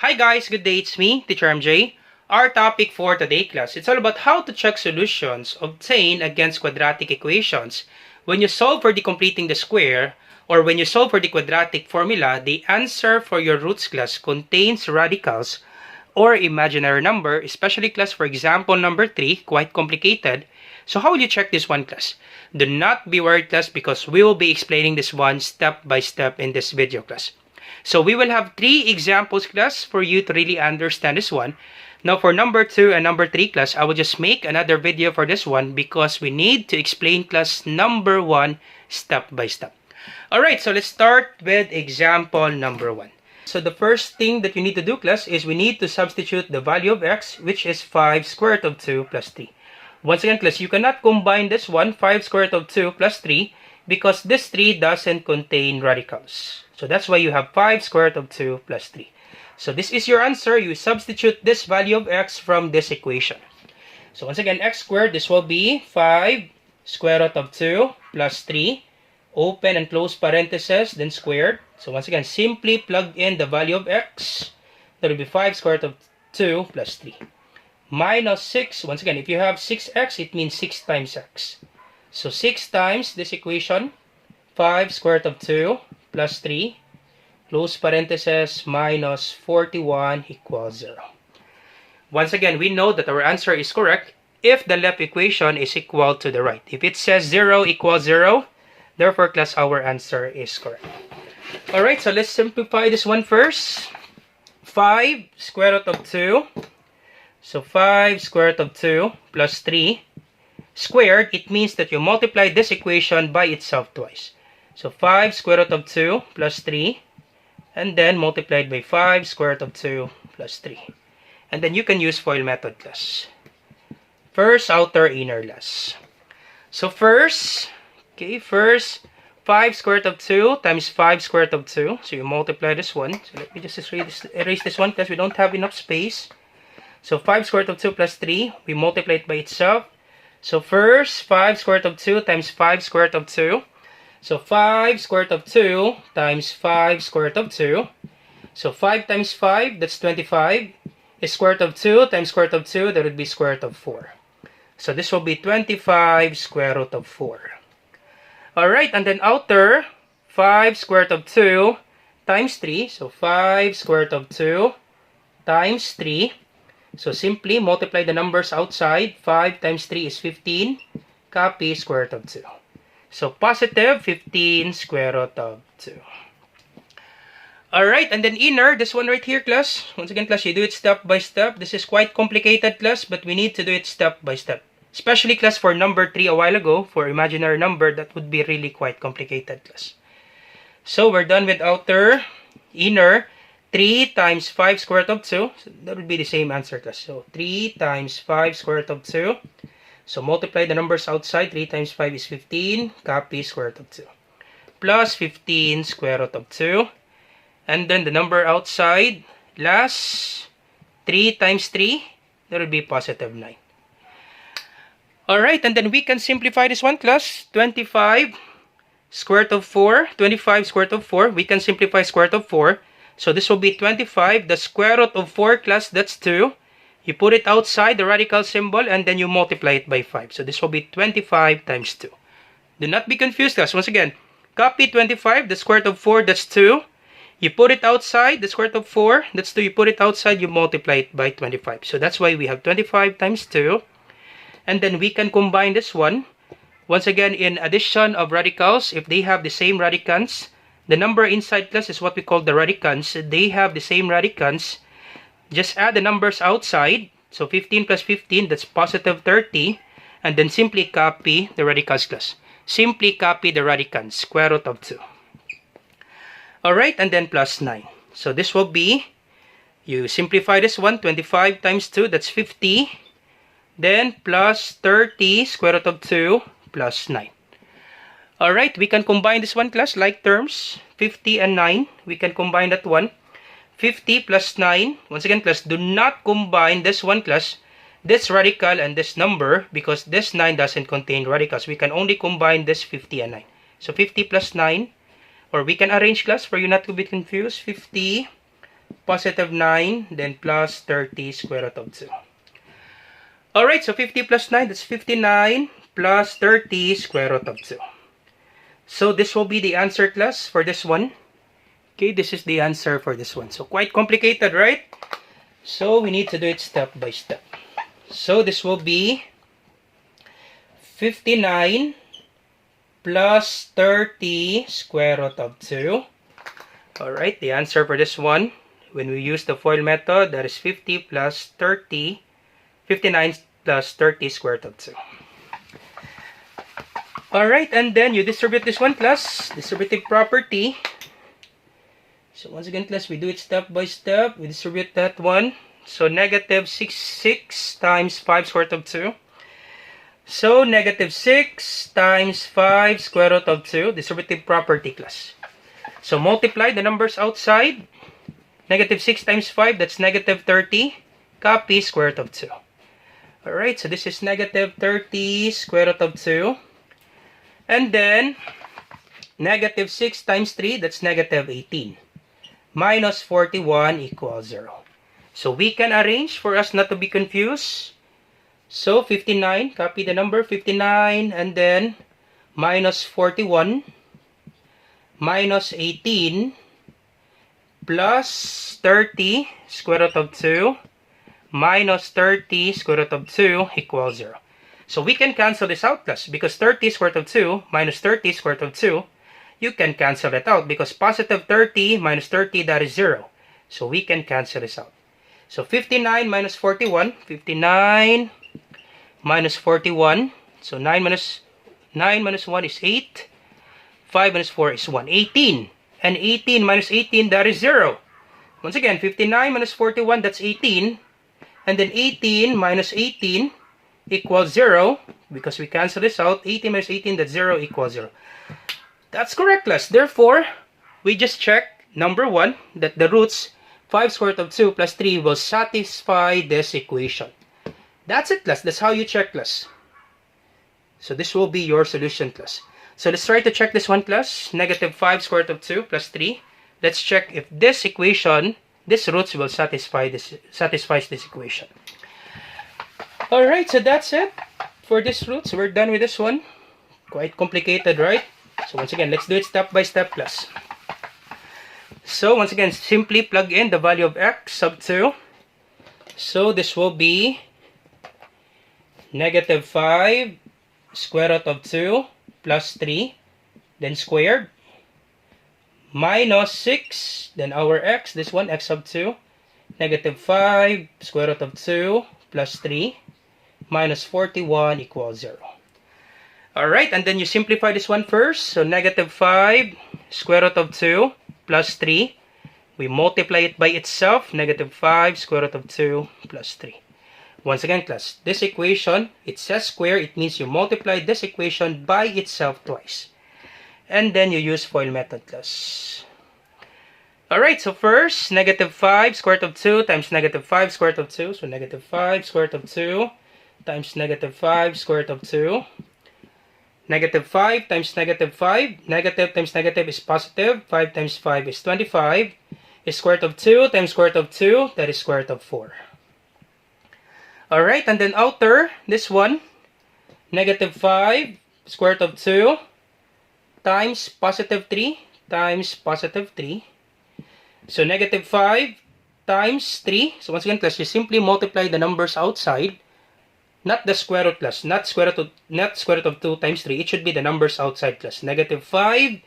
Hi guys, good day, it's me, Teacher MJ. Our topic for today class, it's all about how to check solutions obtained against quadratic equations. When you solve for the completing the square, or when you solve for the quadratic formula, the answer for your roots class contains radicals or imaginary number, especially class for example number 3, quite complicated. So how will you check this one class? Do not be worried class because we will be explaining this one step by step in this video class. So we will have 3 examples class for you to really understand this one. Now for number 2 and number 3 class, I will just make another video for this one because we need to explain class number 1 step by step. Alright, so let's start with example number 1. So the first thing that you need to do class is we need to substitute the value of x, which is 5 square root of 2 plus 3. Once again class, you cannot combine this one 5 square root of 2 plus 3 because this 3 doesn't contain radicals. So that's why you have 5 square root of 2 plus 3. So this is your answer. You substitute this value of x from this equation. So once again, x squared, this will be 5 square root of 2 plus 3. Open and close parentheses, then squared. So once again, simply plug in the value of x. That will be 5 square root of 2 plus 3. Minus 6. Once again, if you have 6x, it means 6 times x. So 6 times this equation, 5 square root of 2 plus 3, close parentheses, minus 41 equals 0. Once again, we know that our answer is correct if the left equation is equal to the right. If it says 0 equals 0, therefore, class, our answer is correct. Alright, so let's simplify this one first. 5 square root of 2. So 5 square root of 2 plus 3 squared, it means that you multiply this equation by itself twice. So 5 square root of 2 plus 3, and then multiplied by 5 square root of 2 plus 3. And then you can use FOIL method class. First, outer, inner, last. So first 5 square root of 2 times 5 square root of 2. So you multiply this one. So let me just erase this one because we don't have enough space. So 5 square root of 2 plus 3, we multiply it by itself. So first, 5 square root of 2 times 5 square root of 2. So 5 square root of 2 times 5 square root of 2. So 5 times 5, that's 25. Is square root of 2 times square root of 2, that would be square root of 4. So this will be 25 square root of 4. Alright, and then outer, 5 square root of 2 times 3. So 5 square root of 2 times 3. So simply multiply the numbers outside. 5 times 3 is 15. Copy square root of 2. So positive 15 square root of 2. Alright, and then inner, this one right here class. Once again class, you do it step by step. This is quite complicated class, but we need to do it step by step. Especially class for number 3 a while ago, for imaginary number, that would be really quite complicated class. So we're done with outer, inner. 3 times 5 square root of 2, so that would be the same answer class. So 3 times 5 square root of 2. So multiply the numbers outside. 3 times 5 is 15. Copy square root of 2. Plus 15 square root of 2. And then the number outside, last 3 times 3, that would be positive 9. Alright, and then we can simplify this one class. 25 square root of 4. 25 square root of 4. We can simplify square root of 4. So this will be 25. The square root of 4 class, that's 2. You put it outside the radical symbol and then you multiply it by 5. So this will be 25 times 2. Do not be confused class. Once again, copy 25. The square root of 4, that's 2. You put it outside. The square root of 4, that's 2. You put it outside, you multiply it by 25. So that's why we have 25 times 2. And then we can combine this one. Once again, in addition of radicals, if they have the same radicands, the number inside class is what we call the radicands. They have the same radicands. Just add the numbers outside. So 15 plus 15, that's positive 30. And then simply copy the radicals class. Simply copy the radicands, square root of 2. Alright, and then plus 9. So this will be, you simplify this one, 25 times 2, that's 50. Then plus 30 square root of 2 plus 9. Alright, we can combine this one class, like terms, 50 and 9. We can combine that one. 50 plus 9. Once again class, do not combine this one class, this radical and this number, because this 9 doesn't contain radicals. We can only combine this 50 and 9. So 50 plus 9, or we can arrange class for you not to be confused. 50 positive 9, then plus 30 square root of 2. Alright, so 50 plus 9, that's 59 plus 30 square root of 2. So this will be the answer, class, for this one. Okay, this is the answer for this one. So quite complicated, right? So we need to do it step by step. So this will be 59 plus 30 square root of 2. Alright, the answer for this one, when we use the FOIL method, that is 50 plus 30, 59 plus 30 square root of 2. Alright, and then you distribute this one, class, distributive property. So once again, class, we do it step by step. We distribute that one. So negative 6 times 5 square root of 2. So negative 6 times 5 square root of 2, distributive property, class. So multiply the numbers outside. Negative 6 times 5, that's negative 30. Copy square root of 2. Alright, so this is negative 30 square root of 2. And then, negative 6 times 3, that's negative 18. Minus 41 equals 0. So we can arrange for us not to be confused. So 59, copy the number 59, and then minus 41 minus 18 plus 30 square root of 2 minus 30 square root of 2 equals 0. So we can cancel this out, class, because 30 square root of 2 minus 30 square root of 2, you can cancel it out because positive 30 minus 30, that is 0. So we can cancel this out. So 59 minus 41, 59 minus 41, so 9 minus 1 is 8, 5 minus 4 is 1, 18. And 18 minus 18, that is 0. Once again, 59 minus 41, that's 18. And then 18 minus 18 equals 0. Because we cancel this out, 18 minus 18, that's 0 equals 0. That's correct, class. Therefore, we just check number 1, that the roots 5 square root of 2 plus 3 will satisfy this equation. That's it, class. That's how you check, class. So this will be your solution, class. So let's try to check this one, class. Negative 5 square root of 2 plus 3. Let's check if this equation, this roots will satisfies this equation. Alright, so that's it for this roots. We're done with this one. Quite complicated, right? So once again, let's do it step by step, class. So once again, simply plug in the value of x sub 2. So this will be negative 5 square root of 2 plus 3, then squared, minus 6, then our x, this one, x sub 2, negative 5 square root of 2 plus 3, minus 41 equals 0. Alright, and then you simplify this one first. So negative 5 square root of 2 plus 3, we multiply it by itself, negative 5 square root of 2 plus 3. Once again, class, this equation, it says square, it means you multiply this equation by itself twice. And then you use FOIL method, class. Alright, so first, negative 5 square root of 2 times negative 5 square root of 2. So negative 5 square root of 2 times negative 5 square root of 2. Negative 5 times negative 5. Negative times negative is positive. 5 times 5 is 25. Is square root of 2 times square root of 2, that is square root of 4. Alright, and then outer, this one, negative 5 square root of 2 times positive 3 times positive 3. So negative 5 times 3. So once again, class, you simply multiply the numbers outside. Not the square root, class. Not square root of 2 times 3. It should be the numbers outside, class. Negative 5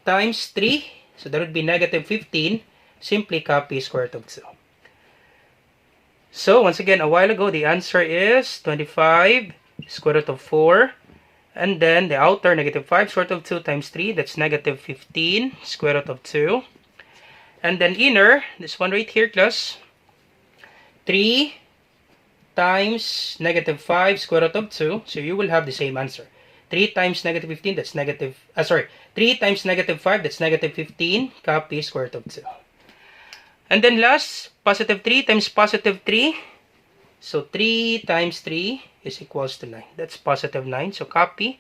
times 3. So that would be negative 15. Simply copy square root of 2. So once again, a while ago, the answer is 25 square root of 4. And then the outer, negative 5 square root of 2 times 3. That's negative 15 square root of 2. And then inner, this one right here, class. 3 times negative 5 square root of 2. So you will have the same answer. 3 times negative 15, that's negative, 3 times negative 5, that's negative 15. Copy square root of 2. And then last, positive 3 times positive 3. So 3 times 3 is equals to 9. That's positive 9. So copy.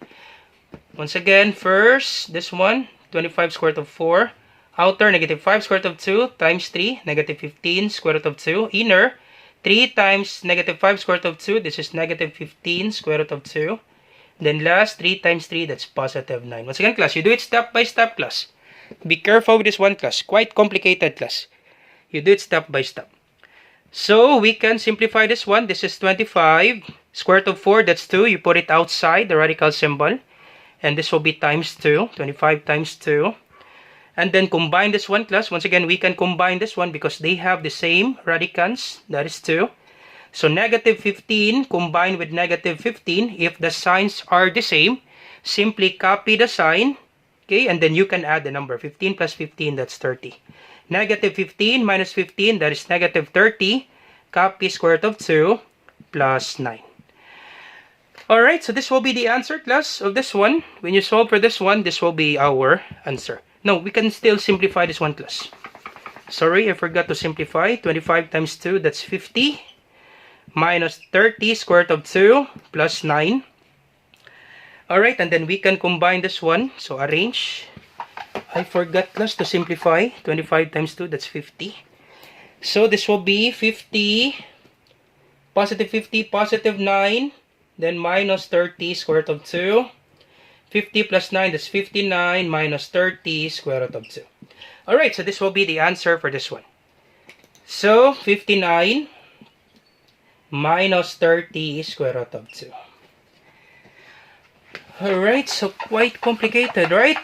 Once again, first, this one, 25 square root of 4. Outer, negative 5 square root of 2 times 3, negative 15 square root of 2. Inner, 3 times negative 5 square root of 2, this is negative 15 square root of 2. Then last, 3 times 3, that's positive 9. Once again, class, you do it step by step, class. Be careful with this one, class. Quite complicated, class. You do it step by step. So, we can simplify this one. This is 25. Square root of 4, that's 2. You put it outside the radical symbol. And this will be times 2. 25 times 2. And then combine this one, class. Once again, we can combine this one because they have the same radicands. That is 2. So, negative 15 combined with negative 15. If the signs are the same, simply copy the sign. Okay, and then you can add the number. 15 plus 15, that's 30. Negative 15 minus 15, that is negative 30. Copy square root of 2 plus 9. Alright, so this will be the answer, class, of this one. When you solve for this one, this will be our answer. No, we can still simplify this one, class. Sorry, I forgot to simplify. 25 times 2, that's 50. Minus 30 square root of 2 plus 9. Alright, and then we can combine this one. So, arrange. I forgot, class, to simplify. 25 times 2, that's 50. So, this will be 50, positive 9, then minus 30 square root of 2. 50 plus 9, that's 59, minus 30 square root of 2. Alright, so this will be the answer for this one. So, 59 minus 30 square root of 2. Alright, so quite complicated, right?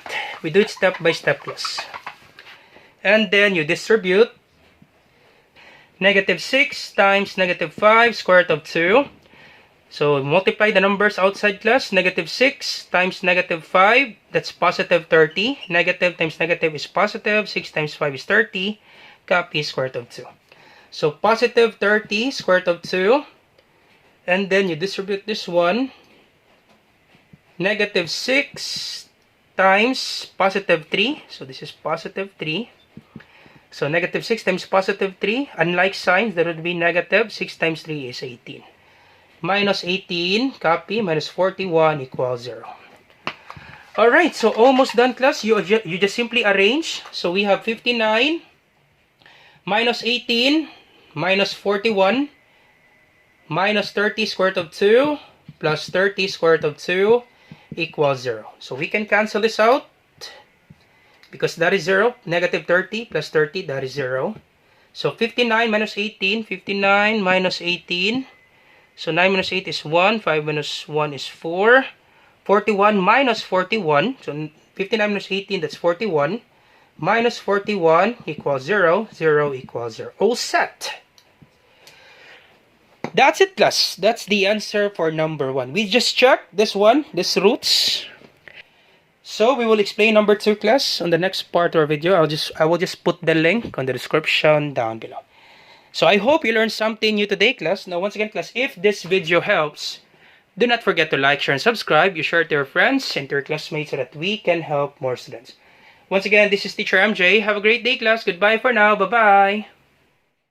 We do it step by step, class. And then you distribute negative 6 times negative 5 square root of 2. So multiply the numbers outside, class. Negative 6 times negative 5, that's positive 30. Negative times negative is positive. 6 times 5 is 30. Copy square root of 2. So positive 30 square root of 2. And then you distribute this one. Negative 6 times positive 3. So this is positive 3. So negative 6 times positive 3. Unlike signs, that would be negative. 6 times 3 is 18. Minus 18, copy, minus 41 equals 0. Alright, so almost done, class. You just simply arrange. So we have 59 minus 18 minus 41 minus 30 square root of 2 plus 30 square root of 2 equals 0. So we can cancel this out because that is 0. Negative 30 plus 30, that is 0. So 59 minus 18, 59 minus 18. So 9 minus 8 is 1, 5 minus 1 is 4. 41 minus 41, so 59 minus 18, that's 41. Minus 41 equals 0, 0 equals 0. All set. That's it, class. That's the answer for number 1. We just checked this one, this roots. So we will explain number 2, class, on the next part of our video. I will just put the link on the description down below. So I hope you learned something new today, class. Now once again, class, if this video helps, do not forget to like, share, and subscribe. You share it to your friends and to your classmates so that we can help more students. Once again, this is Teacher MJ. Have a great day, class. Goodbye for now. Bye-bye.